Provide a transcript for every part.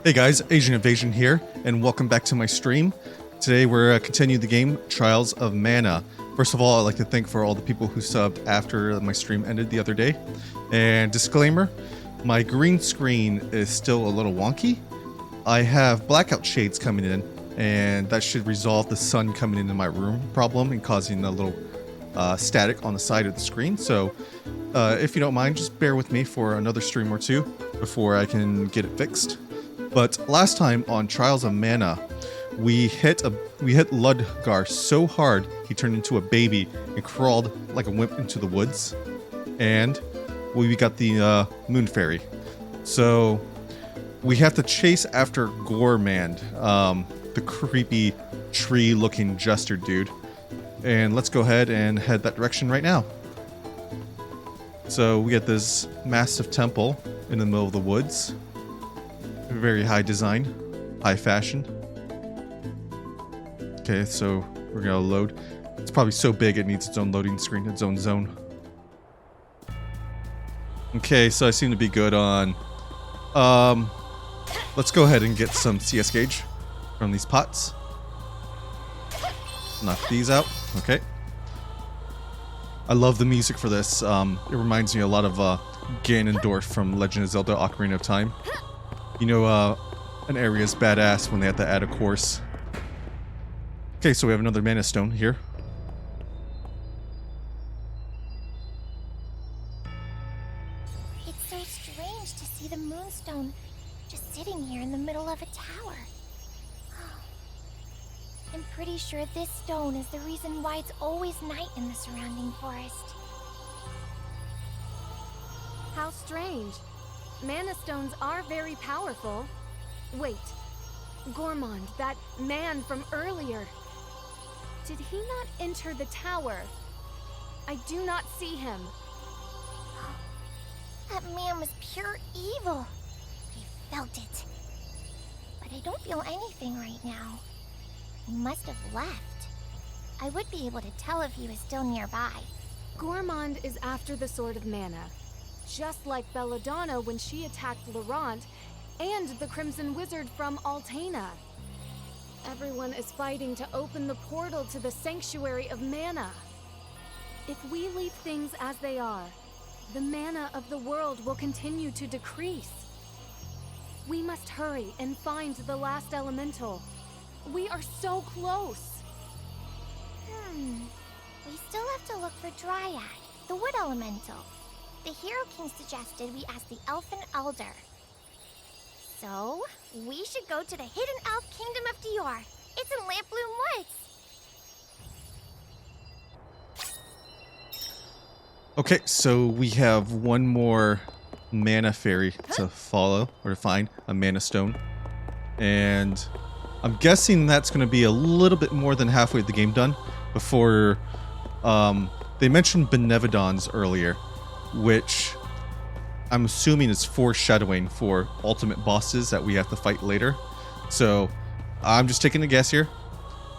Hey guys, Asian Invasion here, and welcome back to my stream. Today we're continuing the game Trials of Mana. First of all, I'd like to thank for all the people who subbed after my stream ended the other day. And disclaimer, my green screen is still a little wonky. I have blackout shades coming in, and that should resolve the sun coming into my room problem and causing a little static on the side of the screen. So if you don't mind, just bear with me for another stream or two before I can get it fixed. But last time on Trials of Mana, we hit Ludgar so hard he turned into a baby and crawled like a wimp into the woods, and we got the Moon Fairy. So we have to chase after Gormand, the creepy tree-looking jester dude, and let's go ahead and head that direction right now. So we get this massive temple in the middle of the woods. Very high design, high fashion. Okay, so we're gonna load. It's probably so big it needs its own loading screen, its own zone. Okay, so I seem to be good on... let's go ahead and get some CS gauge from these pots. Knock these out. Okay. I love the music for this. It reminds me a lot of Ganondorf from Legend of Zelda Ocarina of Time. You know, an area's badass when they have to add a course. Okay, so we have another Mana Stone here. It's so strange to see the Moonstone just sitting here in the middle of a tower. I'm pretty sure this stone is the reason why it's always night in the surrounding forest. How strange. Mana stones are very powerful. Wait, Gormand, that man from earlier. Did he not enter the tower? I do not see him. That man was pure evil. I felt it. But I don't feel anything right now. He must have left. I would be able to tell if he was still nearby. Gormand is after the Sword of Mana. Just like Belladonna when she attacked Laurent, and the Crimson Wizard from Altena. Everyone is fighting to open the portal to the Sanctuary of Mana. If we leave things as they are, the mana of the world will continue to decrease. We must hurry and find the last elemental. We are so close. We still have to look for Dryad, the wood elemental. The Hero King suggested we ask the Elfin Elder. So, we should go to the hidden elf kingdom of Dior. It's in Lampbloom Woods. Okay, so we have one more Mana Fairy to follow, or to find, a Mana Stone. And I'm guessing that's going to be a little bit more than halfway the game done before... they mentioned Benevodons earlier, which I'm assuming is foreshadowing for ultimate bosses that we have to fight later. So I'm just taking a guess here.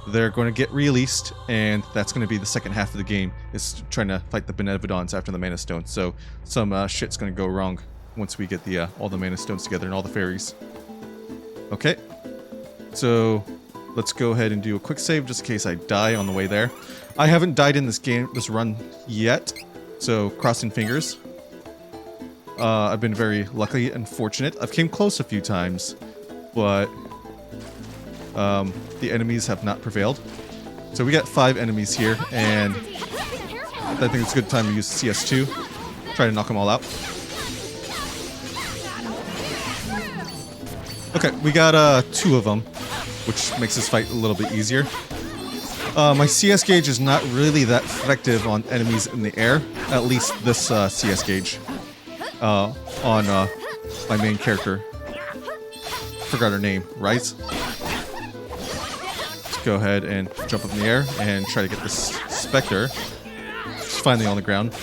They're going to get released, and that's going to be the second half of the game, is trying to fight the Benevodons after the Mana Stone. So some shit's going to go wrong once we get the all the Mana Stones together and all the fairies. Okay, so let's go ahead and do a quick save just in case I die on the way there. I haven't died in this run yet, so crossing fingers. I've been very lucky and fortunate. I've came close a few times, but the enemies have not prevailed. So we got 5 enemies here, and I think it's a good time to use CS2. Try to knock them all out. Okay, we got 2 of them, which makes this fight a little bit easier. My CS gauge is not really that effective on enemies in the air, at least this CS gauge on my main character. Forgot her name, Rice. Let's go ahead and jump up in the air and try to get this Spectre. It's finally on the ground.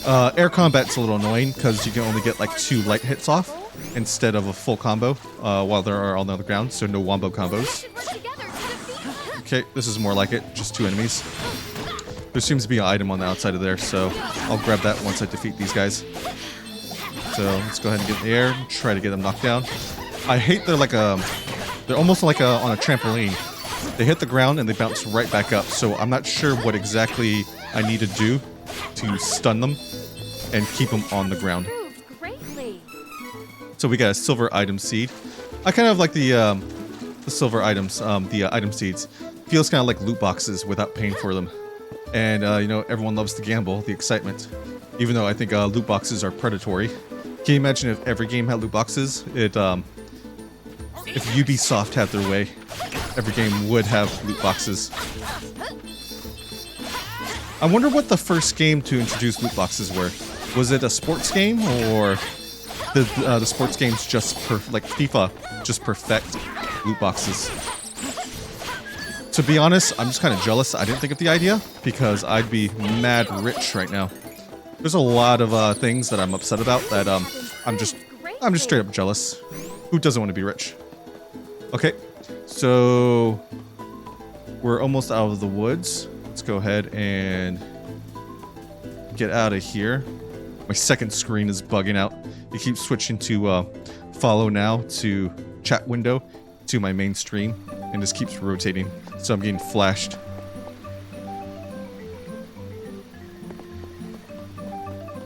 Air combat's a little annoying because you can only get like 2 light hits off instead of a full combo while they are on the ground, so no wombo combos. Okay, this is more like it, just 2 enemies. There seems to be an item on the outside of there, so I'll grab that once I defeat these guys. So let's go ahead and get in the air, try to get them knocked down. I hate they're almost like on a trampoline. They hit the ground and they bounce right back up. So I'm not sure what exactly I need to do to stun them and keep them on the ground. Improved greatly. So we got a silver item seed. I kind of like the silver items, the item seeds. Feels kind of like loot boxes without paying for them. And you know, everyone loves to gamble, the excitement. Even though I think loot boxes are predatory. Can you imagine if every game had loot boxes? If Ubisoft had their way, every game would have loot boxes. I wonder what the first game to introduce loot boxes were. Was it a sports game, or the sports games just like FIFA just perfect loot boxes? To be honest, I'm just kind of jealous I didn't think of the idea, because I'd be mad rich right now. There's a lot of things that I'm upset about that I'm just straight up jealous. Who doesn't want to be rich? Okay, so we're almost out of the woods. Let's go ahead and get out of here. My second screen is bugging out. It keeps switching to follow now to chat window to my main stream, and just keeps rotating. So I'm getting flashed.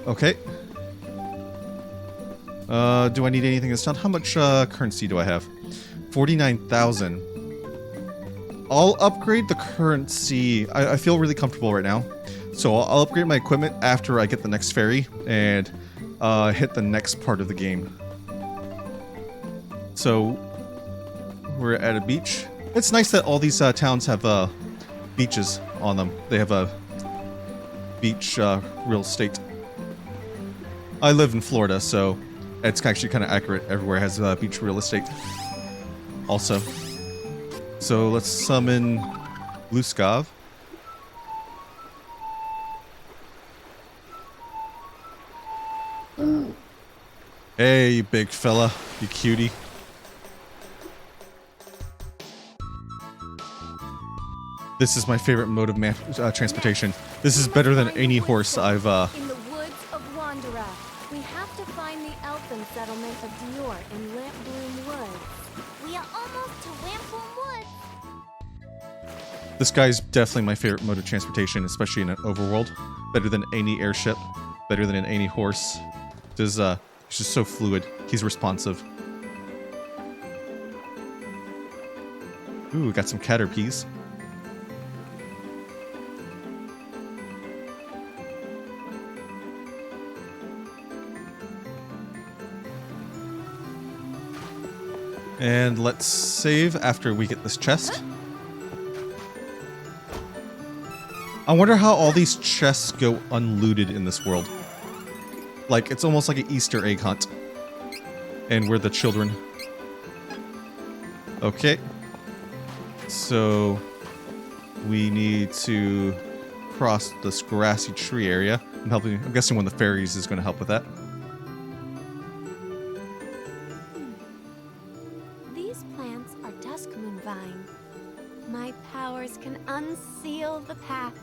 Okay. Do I need anything this time? How much currency do I have? 49,000. I'll upgrade the currency. I feel really comfortable right now. So I'll upgrade my equipment after I get the next ferry and hit the next part of the game. So we're at a beach. It's nice that all these towns have beaches on them. They have a beach real estate. I live in Florida, so it's actually kind of accurate. Everywhere has beach real estate also. So let's summon Luskov. Hey, you big fella. You cutie. This is my favorite mode of transportation. This is better than any horse I've In the woods of Wandera, we have to find the elfin settlement of Dior in Lampbloom Woods. We are almost to Lampbloom Woods. This guy's definitely my favorite mode of transportation, especially in an overworld. Better than any airship, better than any horse. He's just so fluid. He's responsive. Ooh, got some caterpies. And let's save after we get this chest. I wonder how all these chests go unlooted in this world. Like, it's almost like an Easter egg hunt. And we're the children. Okay. So, we need to cross this grassy tree area. I'm guessing one of the fairies is going to help with that. These plants are Duskmoon vine. My powers can unseal the path.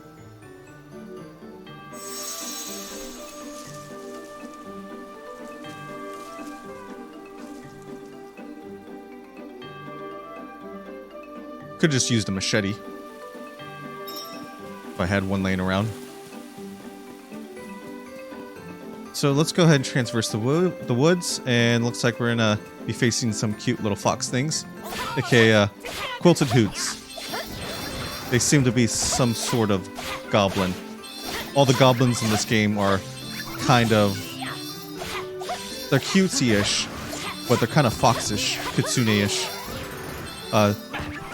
Could just used a machete. If I had one laying around. So let's go ahead and traverse the woods, and looks like we're gonna be facing some cute little fox things, aka quilted hoots. They seem to be some sort of goblin. All the goblins in this game are kind of, they're cutesy-ish, but they're kind of foxish, kitsune-ish.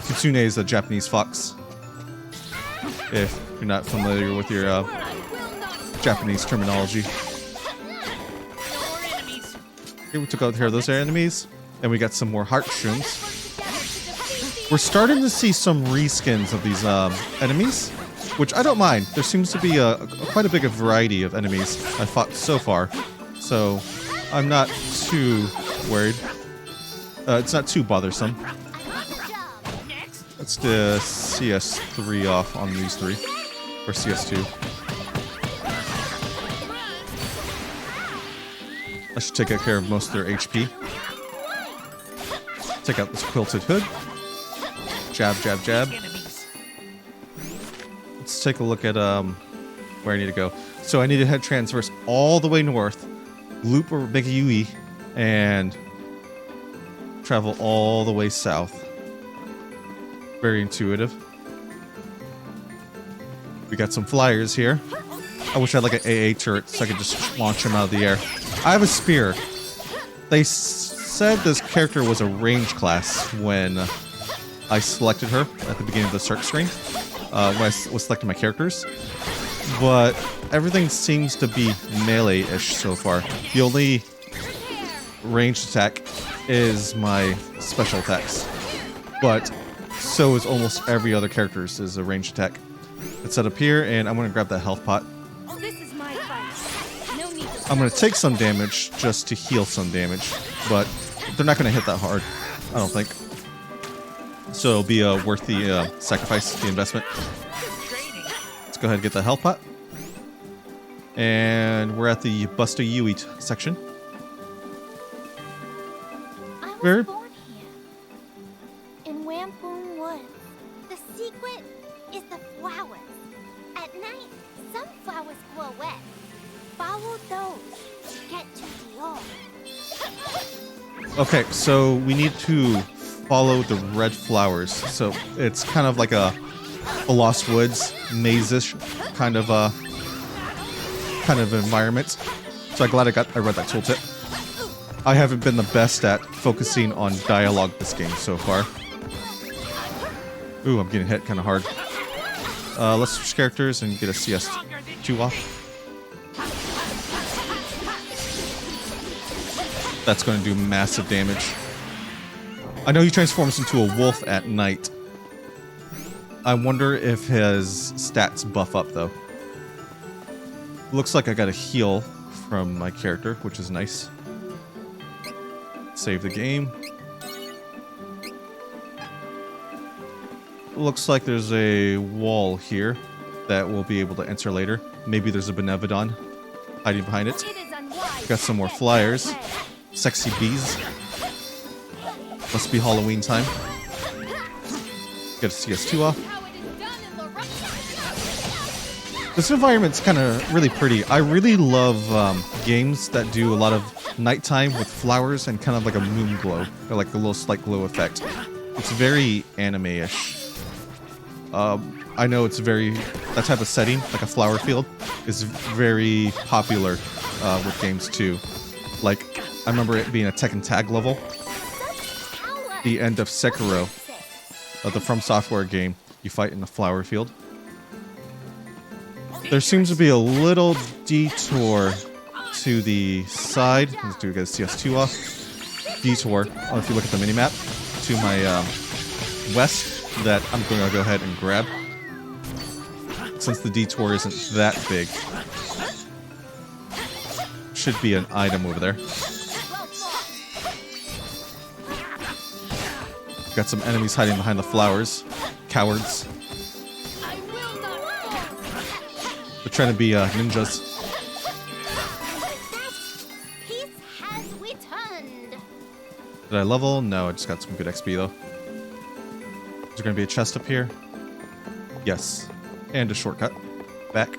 Kitsune is a Japanese fox. If you're not familiar with your Japanese terminology. Okay, we took out here those enemies, and we got some more heart shrooms. We're starting to see some reskins of these enemies, which I don't mind. There seems to be quite a big variety of enemies I've fought so far, so I'm not too worried. It's not too bothersome. Let's do CS3 off on these three, or CS2. That should take care of most of their HP. Take out this quilted hood. Jab, jab, jab. Let's take a look at where I need to go. So I need to head transverse all the way north, loop or make a UE, and travel all the way south. Very intuitive. We got some flyers here. I wish I had like an AA turret so I could just launch them out of the air. I have a spear. They said this character was a range class when I selected her at the beginning of the search screen, when I was selecting my characters. But everything seems to be melee-ish so far. The only ranged attack is my special attacks. But so is almost every other character's is a ranged attack. It's set up here, and I'm going to grab that health pot. This is my fight. No need to I'm going to take some damage just to heal some damage, but they're not going to hit that hard, I don't think. So it'll be worth the sacrifice, the investment. Let's go ahead and get the health pot. And we're at the Busta Yui section. I was Where? born here, in Wampoon Woods. The secret is the flowers. At night, some flowers glow red. Follow those to get to Dior. Okay, so we need to follow the red flowers. So it's kind of like a Lost Woods, maze-ish kind of environment. So I'm glad I read that tooltip. I haven't been the best at focusing on dialogue this game so far. Ooh, I'm getting hit kind of hard. Let's switch characters and get a CS2 off. That's going to do massive damage. I know he transforms into a wolf at night. I wonder if his stats buff up, though. Looks like I got a heal from my character, which is nice. Save the game. Looks like there's a wall here that we'll be able to enter later. Maybe there's a Benevodon hiding behind it. Got some more flyers. Sexy bees. Must be Halloween time. Get a CS2 off. This environment's kind of really pretty. I really love games that do a lot of nighttime with flowers and kind of like a moon glow, or like a little slight glow effect. It's very anime-ish. I know it's that type of setting, like a flower field, is very popular with games too. Like, I remember it being a Tekken Tag level. The end of Sekiro, the From Software game, you fight in the flower field. There seems to be a little detour to the side. Let's get a CS2 off. Detour, if you look at the minimap, to my west that I'm going to go ahead and grab. Since the detour isn't that big. Should be an item over there. Got some enemies hiding behind the flowers. Cowards. They're trying to be ninjas. Peace has returned. Did I level? No, I just got some good XP though. Is there going to be a chest up here? Yes. And a shortcut. Back.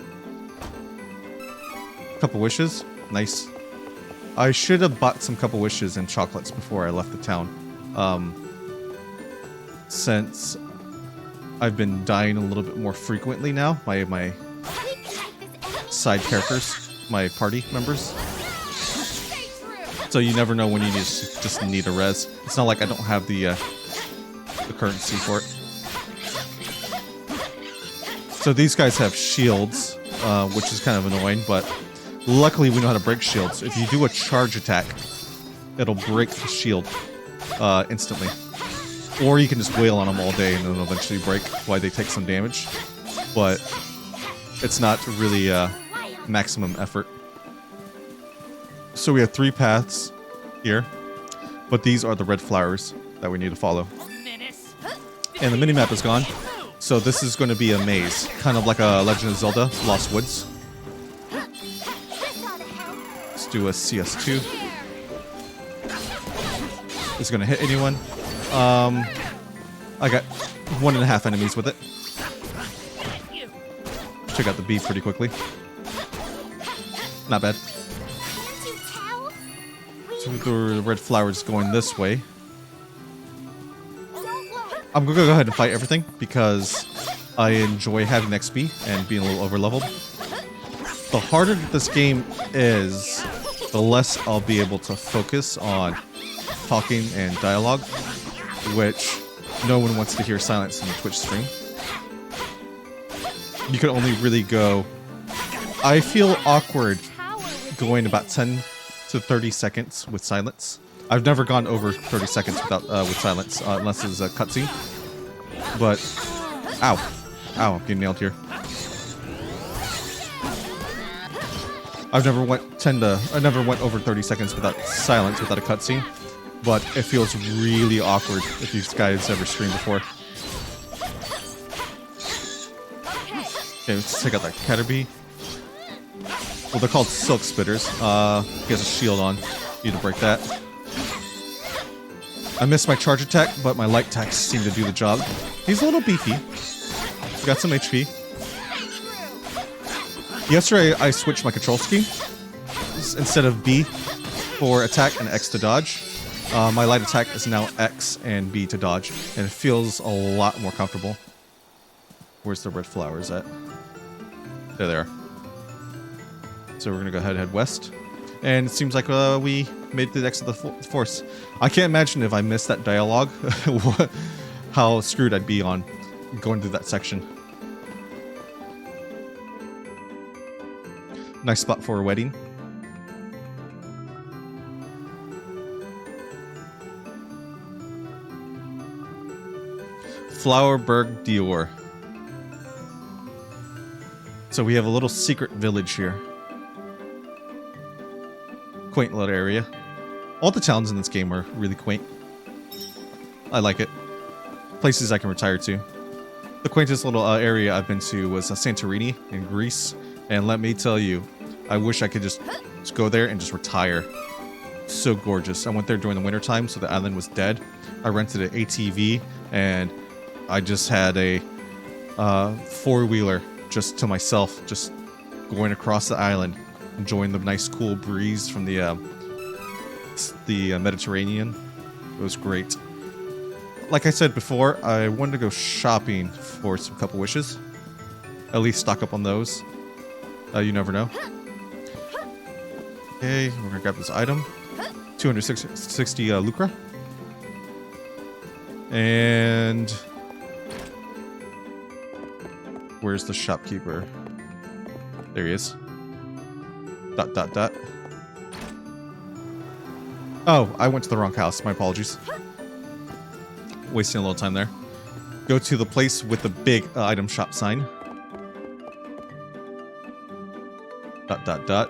Couple wishes. Nice. I should have bought some couple wishes and chocolates before I left the town. Since I've been dying a little bit more frequently now, my side characters, my party members. So you never know when you just need a res. It's not like I don't have the currency for it. So these guys have shields, which is kind of annoying, but luckily we know how to break shields. If you do a charge attack, it'll break the shield instantly. Or you can just wail on them all day and then eventually break while they take some damage. But it's not really maximum effort. So we have 3 paths here. But these are the red flowers that we need to follow. And the minimap is gone. So this is going to be a maze. Kind of like a Legend of Zelda, Lost Woods. Let's do a CS2. Is it going to hit anyone? I got 1.5 enemies with it. Took out the bee pretty quickly. Not bad. Can't you tell? So the red flower's going this way. Don't look. I'm gonna go ahead and fight everything because I enjoy having XP and being a little over-leveled. The harder this game is, the less I'll be able to focus on talking and dialogue, which no one wants to hear silence in the Twitch stream. You can only really go... I feel awkward going about 10 to 30 seconds with silence. I've never gone over 30 seconds without with silence, unless it's a cutscene. But... Ow. Ow, I'm getting nailed here. I never went over 30 seconds without silence, without a cutscene. But it feels really awkward if you guys ever streamed before. Okay, let's take out that Caterpie. Well, they're called Silk Spitters. He has a shield on. Need to break that. I missed my charge attack, but my light attacks seem to do the job. He's a little beefy. He's got some HP. Yesterday, I switched my control scheme. Instead of B for attack and X to dodge, my light attack is now X and B to dodge, and it feels a lot more comfortable. Where's the red flowers at? There they are. So we're gonna go ahead and head west. And it seems like we made the X of the force. I can't imagine if I missed that dialogue, how screwed I'd be on going through that section. Nice spot for a wedding. Flowerberg Dior. So we have a little secret village here. Quaint little area. All the towns in this game are really quaint. I like it. Places I can retire to. The quaintest little area I've been to was Santorini in Greece. And let me tell you, I wish I could just go there and just retire. So gorgeous. I went there during the winter time, so the island was dead. I rented an ATV, and I just had a four-wheeler just to myself, just going across the island, enjoying the nice cool breeze from the Mediterranean. It was great. Like I said before, I wanted to go shopping for some couple wishes. At least stock up on those. You never know. Okay, we're gonna grab this item. 260 lucra. And where's the shopkeeper? There he is. ... Oh, I went to the wrong house. My apologies. Wasting a little time there. Go to the place with the big item shop sign. ...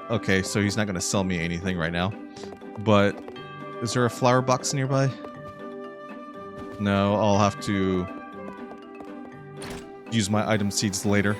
Okay, so he's not going to sell me anything right now. But is there a flower box nearby? No, I'll have to use my item seeds later.